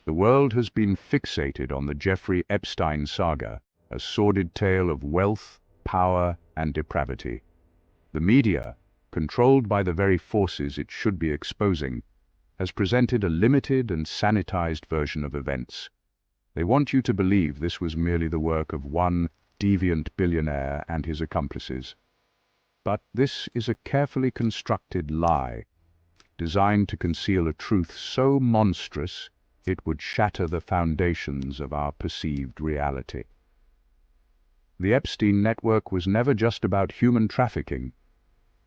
The world has been fixated on the Jeffrey Epstein saga, a sordid tale of wealth, power, and depravity. The media, controlled by the very forces it should be exposing, has presented a limited and sanitized version of events. They want you to believe this was merely the work of one deviant billionaire and his accomplices. But this is a carefully constructed lie, designed to conceal a truth so monstrous it would shatter the foundations of our perceived reality. The Epstein network was never just about human trafficking.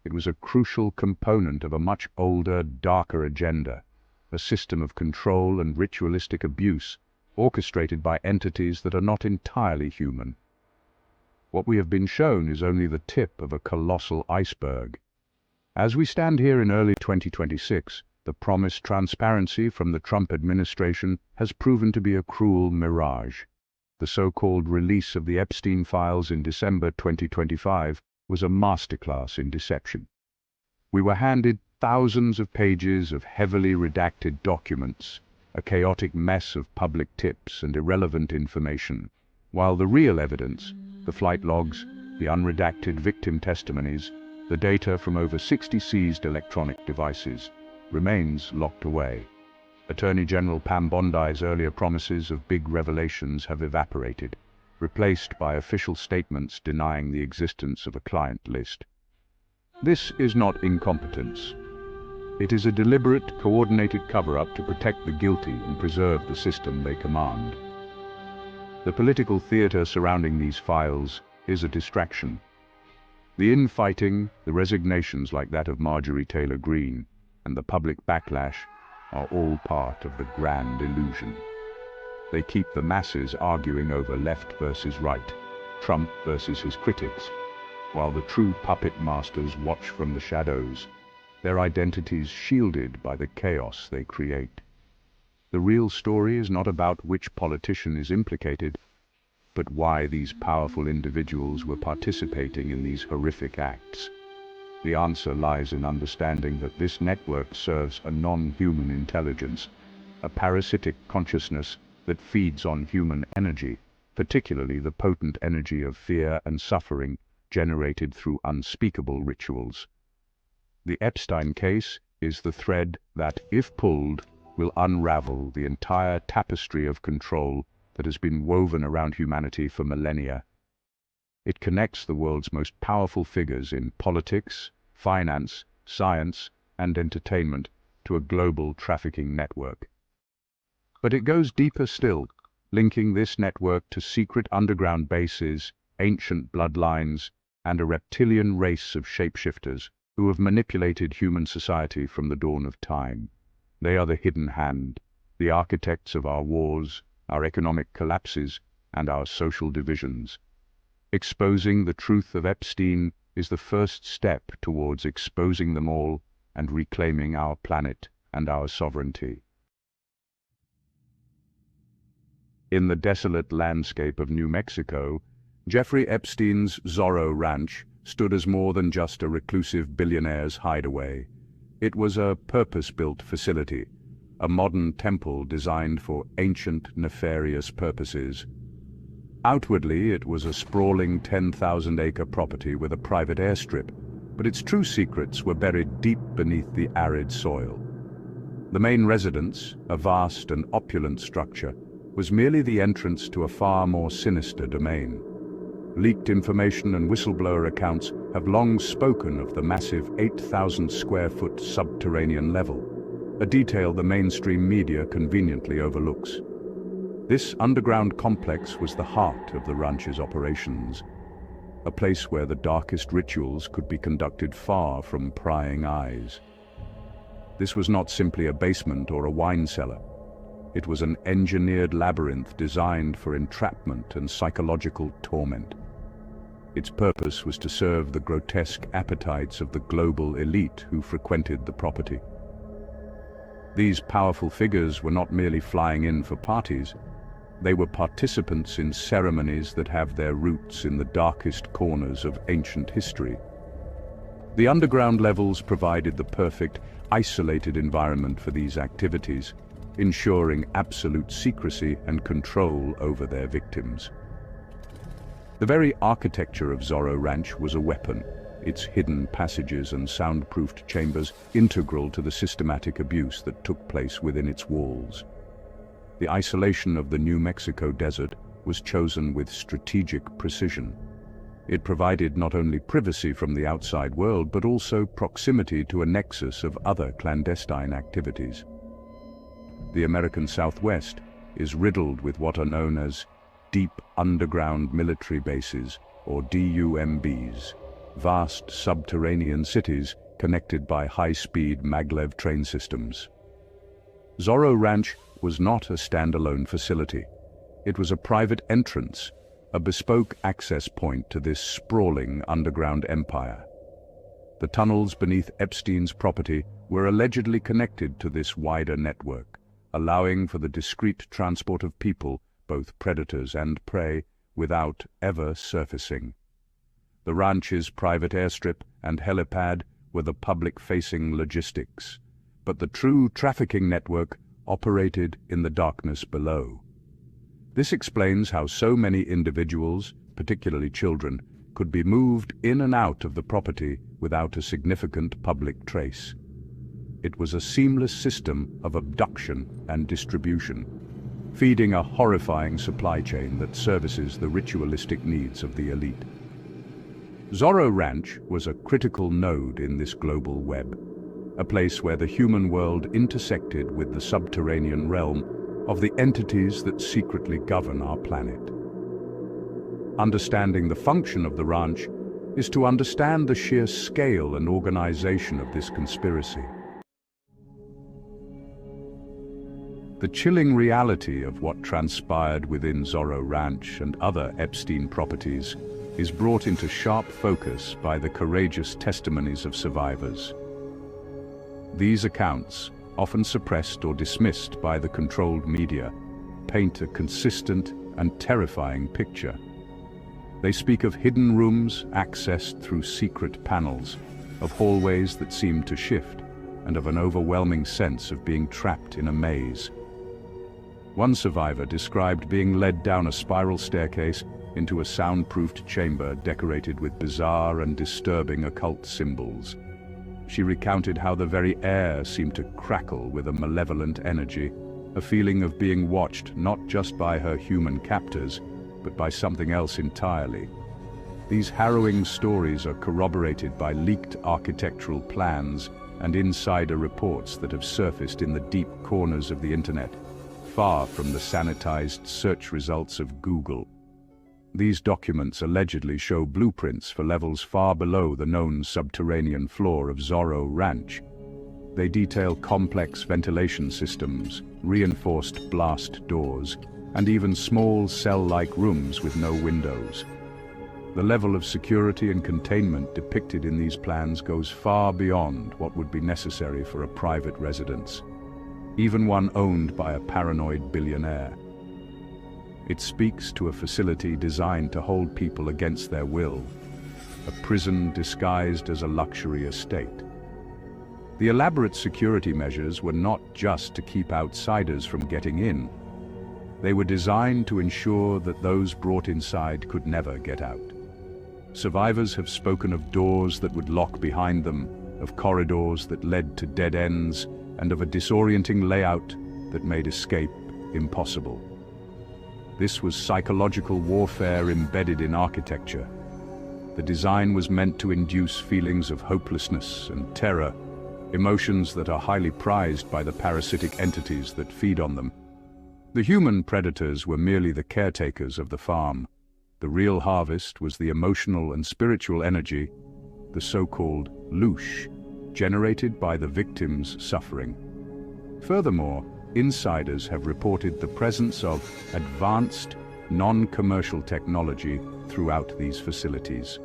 It was a crucial component of a much older, darker agenda, a system of control and ritualistic abuse, orchestrated by entities that are not entirely human. What we have been shown is only the tip of a colossal iceberg. As we stand here in early 2026, the promised transparency from the Trump administration has proven to be a cruel mirage. The so-called release of the Epstein files in December 2025 was a masterclass in deception. We were handed thousands of pages of heavily redacted documents, a chaotic mess of public tips and irrelevant information, while the real evidence, the flight logs, the unredacted victim testimonies, the data from over 60 seized electronic devices, remains locked away. Attorney General Pam Bondi's earlier promises of big revelations have evaporated, replaced by official statements denying the existence of a client list. This is not incompetence. It is a deliberate, coordinated cover-up to protect the guilty and preserve the system they command. The political theater surrounding these files is a distraction. The infighting, the resignations like that of Marjorie Taylor Greene, and the public backlash are all part of the grand illusion. They keep the masses arguing over left versus right, Trump versus his critics, while the true puppet masters watch from the shadows, their identities shielded by the chaos they create. The real story is not about which politician is implicated, but why these powerful individuals were participating in these horrific acts. The answer lies in understanding that this network serves a non-human intelligence, a parasitic consciousness that feeds on human energy, particularly the potent energy of fear and suffering generated through unspeakable rituals. The Epstein case is the thread that, if pulled, will unravel the entire tapestry of control that has been woven around humanity for millennia. It connects the world's most powerful figures in politics, finance, science, and entertainment to a global trafficking network. But it goes deeper still, linking this network to secret underground bases, ancient bloodlines, and a reptilian race of shapeshifters who have manipulated human society from the dawn of time. They are the hidden hand, the architects of our wars, our economic collapses, and our social divisions. Exposing the truth of Epstein is the first step towards exposing them all and reclaiming our planet and our sovereignty. In the desolate landscape of New Mexico, Jeffrey Epstein's Zorro Ranch stood as more than just a reclusive billionaire's hideaway. It was a purpose-built facility, a modern temple designed for ancient, nefarious purposes. Outwardly, it was a sprawling 10,000-acre property with a private airstrip, but its true secrets were buried deep beneath the arid soil. The main residence, a vast and opulent structure, was merely the entrance to a far more sinister domain. Leaked information and whistleblower accounts have long spoken of the massive 8,000-square-foot subterranean level, a detail the mainstream media conveniently overlooks. This underground complex was the heart of the ranch's operations, a place where the darkest rituals could be conducted far from prying eyes. This was not simply a basement or a wine cellar. It was an engineered labyrinth designed for entrapment and psychological torment. Its purpose was to serve the grotesque appetites of the global elite who frequented the property. These powerful figures were not merely flying in for parties. They were participants in ceremonies that have their roots in the darkest corners of ancient history. The underground levels provided the perfect, isolated environment for these activities, ensuring absolute secrecy and control over their victims. The very architecture of Zorro Ranch was a weapon, its hidden passages and soundproofed chambers integral to the systematic abuse that took place within its walls. The isolation of the New Mexico desert was chosen with strategic precision. It provided not only privacy from the outside world, but also proximity to a nexus of other clandestine activities. The American Southwest is riddled with what are known as deep underground military bases, or DUMBs, vast subterranean cities connected by high-speed maglev train systems. Zorro Ranch was not a standalone facility. It was a private entrance, a bespoke access point to this sprawling underground empire. The tunnels beneath Epstein's property were allegedly connected to this wider network, allowing for the discreet transport of people, both predators and prey, without ever surfacing. The ranch's private airstrip and helipad were the public-facing logistics, but the true trafficking network operated in the darkness below. This explains how so many individuals, particularly children, could be moved in and out of the property without a significant public trace. It was a seamless system of abduction and distribution, feeding a horrifying supply chain that services the ritualistic needs of the elite. Zorro Ranch was a critical node in this global web, a place where the human world intersected with the subterranean realm of the entities that secretly govern our planet. Understanding the function of the ranch is to understand the sheer scale and organization of this conspiracy. The chilling reality of what transpired within Zorro Ranch and other Epstein properties is brought into sharp focus by the courageous testimonies of survivors. These accounts, often suppressed or dismissed by the controlled media, paint a consistent and terrifying picture. They speak of hidden rooms accessed through secret panels, of hallways that seem to shift, and of an overwhelming sense of being trapped in a maze. One survivor described being led down a spiral staircase into a soundproofed chamber decorated with bizarre and disturbing occult symbols. She recounted how the very air seemed to crackle with a malevolent energy, a feeling of being watched not just by her human captors, but by something else entirely. These harrowing stories are corroborated by leaked architectural plans and insider reports that have surfaced in the deep corners of the internet, far from the sanitized search results of Google. These documents allegedly show blueprints for levels far below the known subterranean floor of Zorro Ranch. They detail complex ventilation systems, reinforced blast doors, and even small cell-like rooms with no windows. The level of security and containment depicted in these plans goes far beyond what would be necessary for a private residence, even one owned by a paranoid billionaire. It speaks to a facility designed to hold people against their will, a prison disguised as a luxury estate. The elaborate security measures were not just to keep outsiders from getting in. They were designed to ensure that those brought inside could never get out. Survivors have spoken of doors that would lock behind them, of corridors that led to dead ends, and of a disorienting layout that made escape impossible. This was psychological warfare embedded in architecture. The design was meant to induce feelings of hopelessness and terror, emotions that are highly prized by the parasitic entities that feed on them. The human predators were merely the caretakers of the farm. The real harvest was the emotional and spiritual energy, the so-called loosh, generated by the victim's suffering. Furthermore, insiders have reported the presence of advanced, non-commercial technology throughout these facilities.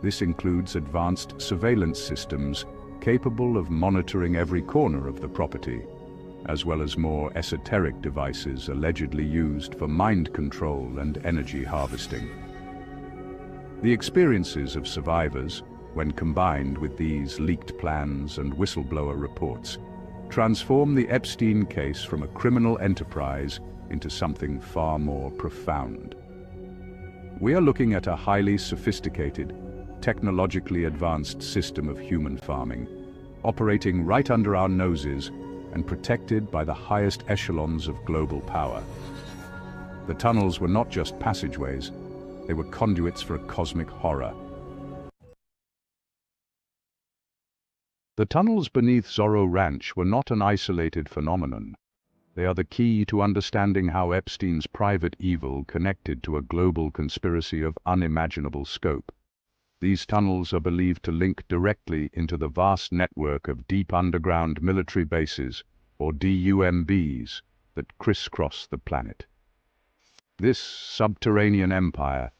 This includes advanced surveillance systems capable of monitoring every corner of the property, as well as more esoteric devices allegedly used for mind control and energy harvesting. The experiences of survivors, when combined with these leaked plans and whistleblower reports, transform the Epstein case from a criminal enterprise into something far more profound. We are looking at a highly sophisticated, technologically advanced system of human farming, operating right under our noses and protected by the highest echelons of global power. The tunnels were not just passageways, they were conduits for a cosmic horror. The tunnels beneath Zorro Ranch were not an isolated phenomenon. They are the key to understanding how Epstein's private evil connected to a global conspiracy of unimaginable scope. These tunnels are believed to link directly into the vast network of deep underground military bases, or DUMBs, that crisscross the planet. This subterranean empire,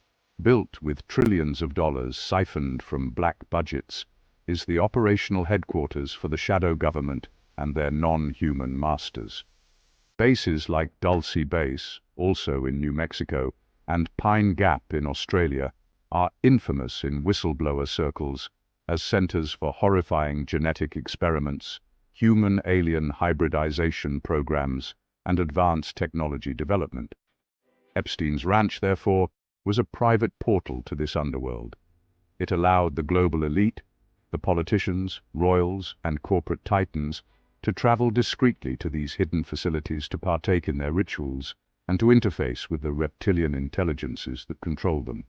built with trillions of dollars siphoned from black budgets, is the operational headquarters for the shadow government and their non-human masters. Bases like Dulce Base, also in New Mexico, and Pine Gap in Australia, are infamous in whistleblower circles as centers for horrifying genetic experiments, human-alien hybridization programs, and advanced technology development. Epstein's ranch, therefore, was a private portal to this underworld. It allowed the global elite, the politicians, royals, and corporate titans to travel discreetly to these hidden facilities to partake in their rituals and to interface with the reptilian intelligences that control them.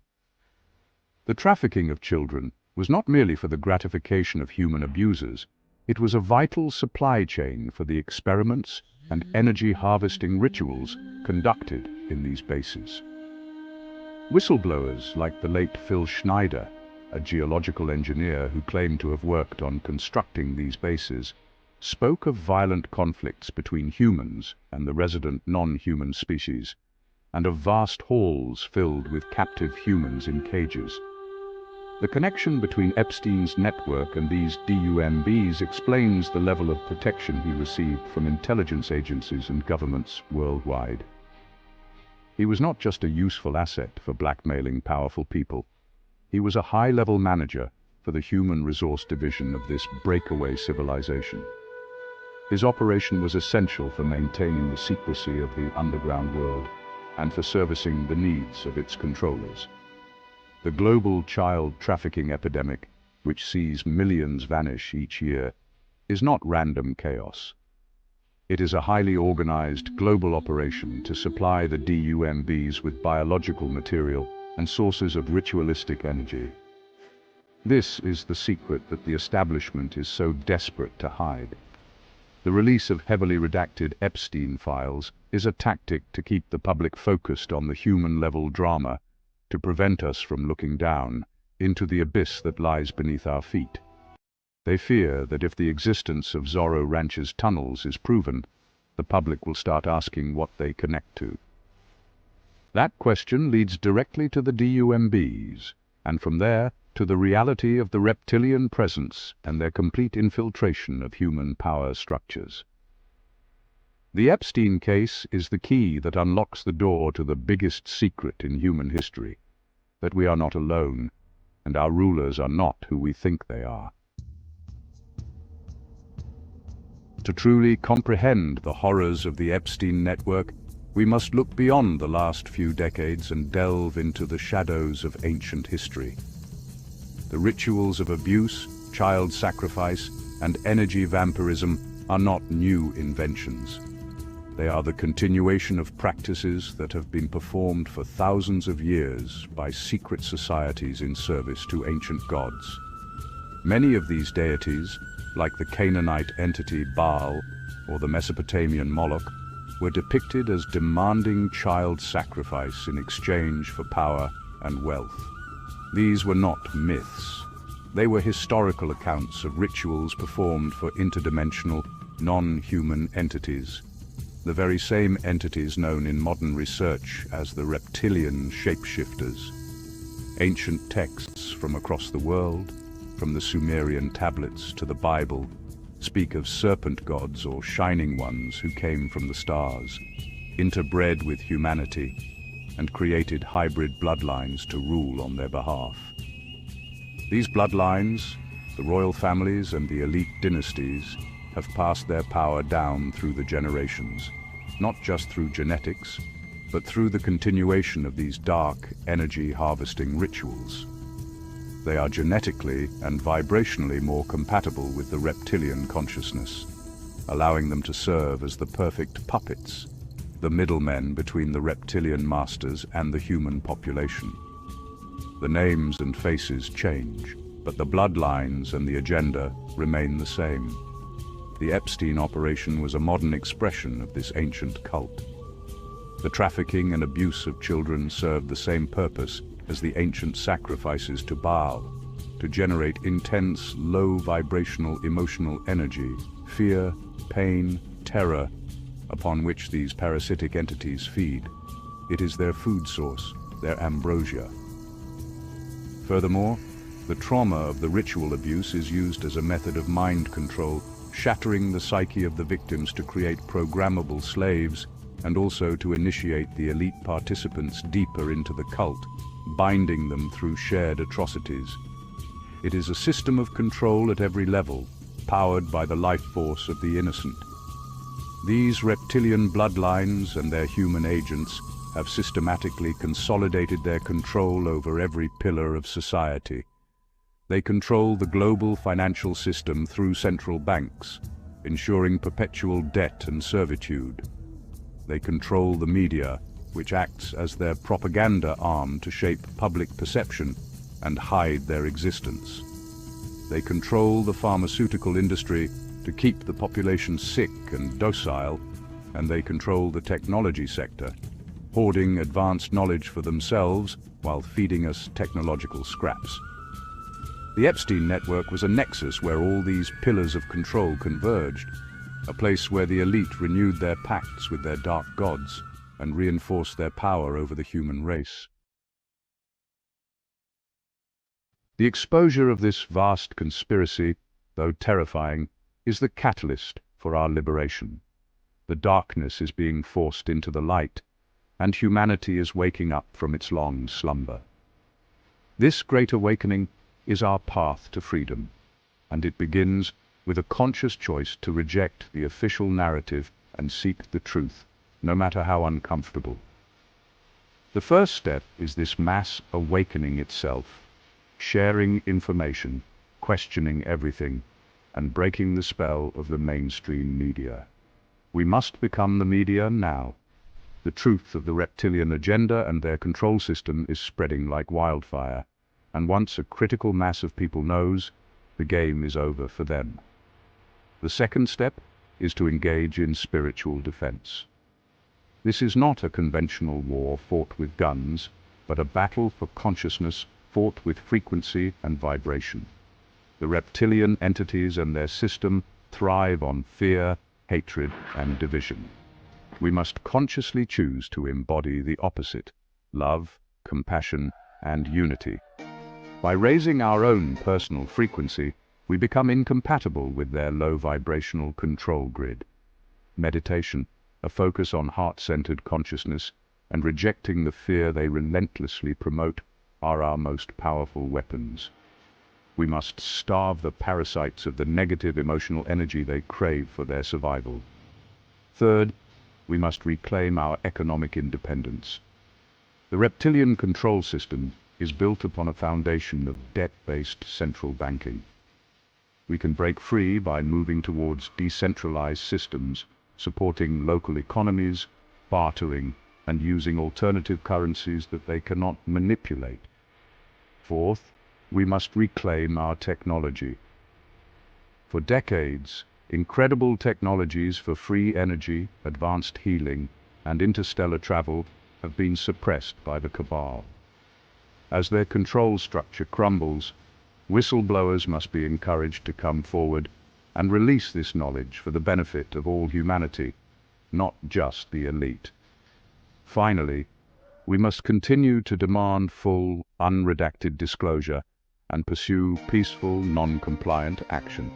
The trafficking of children was not merely for the gratification of human abusers, it was a vital supply chain for the experiments and energy-harvesting rituals conducted in these bases. Whistleblowers like the late Phil Schneider, a geological engineer who claimed to have worked on constructing these bases, spoke of violent conflicts between humans and the resident non-human species, and of vast halls filled with captive humans in cages. The connection between Epstein's network and these DUMBs explains the level of protection he received from intelligence agencies and governments worldwide. He was not just a useful asset for blackmailing powerful people. He was a high-level manager for the human resource division of this breakaway civilization. His operation was essential for maintaining the secrecy of the underground world and for servicing the needs of its controllers. The global child trafficking epidemic, which sees millions vanish each year, is not random chaos. It is a highly organized global operation to supply the DUMBs with biological material and sources of ritualistic energy. This is the secret that the establishment is so desperate to hide. The release of heavily redacted Epstein files is a tactic to keep the public focused on the human-level drama, to prevent us from looking down into the abyss that lies beneath our feet. They fear that if the existence of Zorro Ranch's tunnels is proven, the public will start asking what they connect to. That question leads directly to the DUMBs, and from there to the reality of the reptilian presence and their complete infiltration of human power structures. The Epstein case is the key that unlocks the door to the biggest secret in human history, that we are not alone, and our rulers are not who we think they are. To truly comprehend the horrors of the Epstein network, we must look beyond the last few decades and delve into the shadows of ancient history. The rituals of abuse, child sacrifice, and energy vampirism are not new inventions. They are the continuation of practices that have been performed for thousands of years by secret societies in service to ancient gods. Many of these deities, like the Canaanite entity Baal or the Mesopotamian Moloch, were depicted as demanding child sacrifice in exchange for power and wealth. These were not myths. They were historical accounts of rituals performed for interdimensional, non-human entities, the very same entities known in modern research as the reptilian shapeshifters. Ancient texts from across the world, from the Sumerian tablets to the Bible, speak of serpent gods or shining ones who came from the stars, interbred with humanity, and created hybrid bloodlines to rule on their behalf. These bloodlines, the royal families and the elite dynasties, have passed their power down through the generations, not just through genetics, but through the continuation of these dark, energy-harvesting rituals. They are genetically and vibrationally more compatible with the reptilian consciousness, allowing them to serve as the perfect puppets, the middlemen between the reptilian masters and the human population. The names and faces change, but the bloodlines and the agenda remain the same. The Epstein operation was a modern expression of this ancient cult. The trafficking and abuse of children served the same purpose as the ancient sacrifices to Baal, to generate intense, low-vibrational emotional energy, fear, pain, terror, upon which these parasitic entities feed. It is their food source, their ambrosia. Furthermore, the trauma of the ritual abuse is used as a method of mind control, shattering the psyche of the victims to create programmable slaves, and also to initiate the elite participants deeper into the cult, binding them through shared atrocities. It is a system of control at every level, powered by the life force of the innocent. These reptilian bloodlines and their human agents have systematically consolidated their control over every pillar of society. They control the global financial system through central banks, ensuring perpetual debt and servitude. They control the media, which acts as their propaganda arm to shape public perception and hide their existence. They control the pharmaceutical industry to keep the population sick and docile, and they control the technology sector, hoarding advanced knowledge for themselves while feeding us technological scraps. The Epstein network was a nexus where all these pillars of control converged, a place where the elite renewed their pacts with their dark gods and reinforced their power over the human race. The exposure of this vast conspiracy, though terrifying, is the catalyst for our liberation. The darkness is being forced into the light, and humanity is waking up from its long slumber. This great awakening is our path to freedom, and it begins with a conscious choice to reject the official narrative and seek the truth, no matter how uncomfortable. The first step is this mass awakening itself, sharing information, questioning everything, and breaking the spell of the mainstream media. We must become the media now. The truth of the reptilian agenda and their control system is spreading like wildfire, and once a critical mass of people knows, the game is over for them. The second step is to engage in spiritual defense. This is not a conventional war fought with guns, but a battle for consciousness fought with frequency and vibration. The reptilian entities and their system thrive on fear, hatred, and division. We must consciously choose to embody the opposite: love, compassion, and unity. By raising our own personal frequency, we become incompatible with their low-vibrational control grid. Meditation, a focus on heart-centered consciousness, and rejecting the fear they relentlessly promote are our most powerful weapons. We must starve the parasites of the negative emotional energy they crave for their survival. Third, we must reclaim our economic independence. The reptilian control system is built upon a foundation of debt-based central banking. We can break free by moving towards decentralized systems, supporting local economies, bartering, and using alternative currencies that they cannot manipulate. Fourth, we must reclaim our technology. For decades, incredible technologies for free energy, advanced healing, and interstellar travel have been suppressed by the cabal. As their control structure crumbles, whistleblowers must be encouraged to come forward and release this knowledge for the benefit of all humanity, not just the elite. Finally, we must continue to demand full, unredacted disclosure and pursue peaceful, non-compliant action.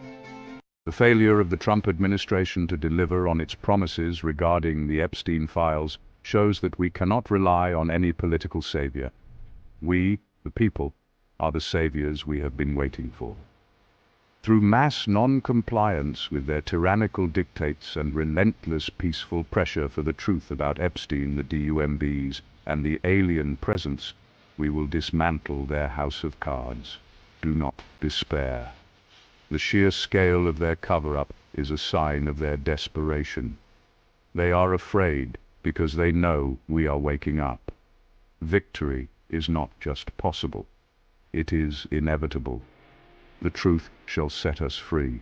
The failure of the Trump administration to deliver on its promises regarding the Epstein files shows that we cannot rely on any political savior. We, the people, are the saviors we have been waiting for. Through mass non-compliance with their tyrannical dictates and relentless peaceful pressure for the truth about Epstein, the DUMBs, and the alien presence, we will dismantle their house of cards. Do not despair. The sheer scale of their cover-up is a sign of their desperation. They are afraid because they know we are waking up. Victory is not just possible. It is inevitable. The truth shall set us free.